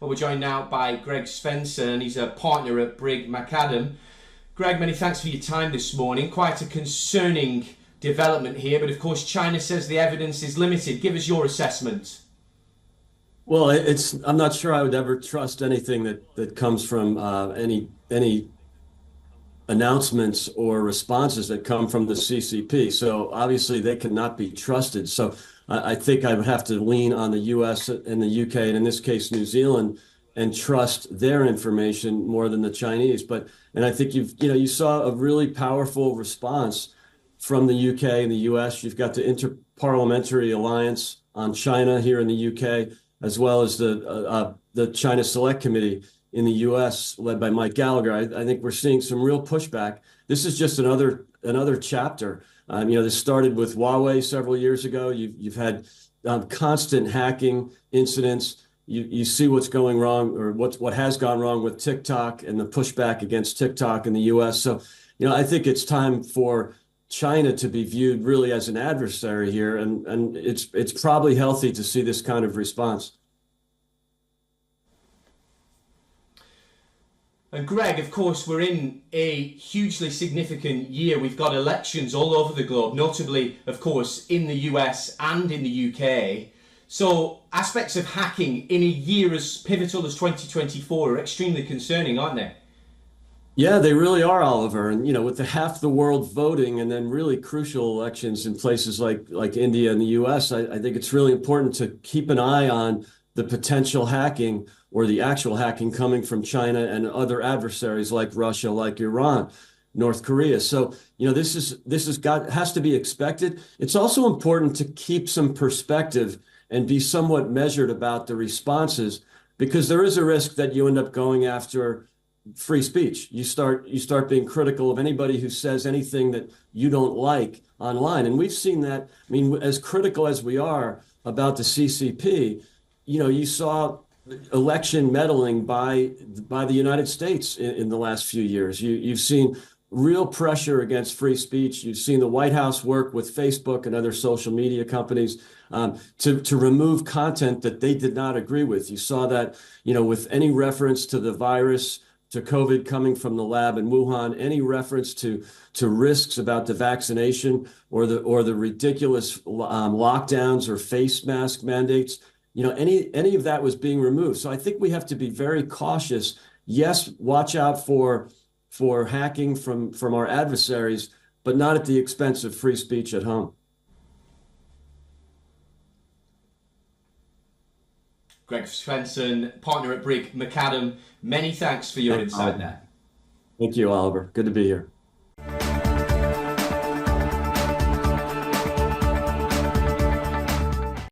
But we're joined now by Greg Svensson. He's a partner at Brigg Macadam. Greg, many thanks for your time this morning. Quite a concerning development here, but of course China says the evidence is limited. Give us your assessment. Well, I'm not sure I would ever trust anything that comes from any announcements or responses that come from the CCP. So obviously they cannot be trusted. So I think I would have to lean on the US and the UK, and in this case, New Zealand, and trust their information more than the Chinese. And I think you saw a really powerful response from the UK and the US. You've got the Interparliamentary Alliance on China here in the UK, as well as the China Select Committee in the U.S. led by Mike Gallagher. I think we're seeing some real pushback. This is just another chapter. This started with Huawei several years ago. You've had constant hacking incidents. You see what's going wrong, or what has gone wrong with TikTok and the pushback against TikTok in the U.S. So, I think it's time for China to be viewed really as an adversary here, and it's probably healthy to see this kind of response. And Greg, of course, we're in a hugely significant year. We've got elections all over the globe, notably, of course, in the US and in the UK. So aspects of hacking in a year as pivotal as 2024 are extremely concerning, aren't they? Yeah, they really are, Oliver. And, with half the world voting and then really crucial elections in places like India and the US, I think it's really important to keep an eye on the potential hacking or the actual hacking coming from China and other adversaries like Russia, like Iran, North Korea. So, this has to be expected. It's also important to keep some perspective and be somewhat measured about the responses, because there is a risk that you end up going after free speech. You start being critical of anybody who says anything that you don't like online. And we've seen that. I mean, as critical as we are about the CCP, you saw election meddling by the United States in the last few years. You've seen real pressure against free speech. You've seen the White House work with Facebook and other social media companies to remove content that they did not agree with. You saw that, with any reference to the virus, to COVID coming from the lab in Wuhan, any reference to risks about the vaccination or the ridiculous lockdowns or face mask mandates. Any of that was being removed. So I think we have to be very cautious. Yes, watch out for hacking from our adversaries, but not at the expense of free speech at home. Greg Svensson, partner at Brigg Macadam. Many thanks for your insight there. Thank you, Oliver. Good to be here.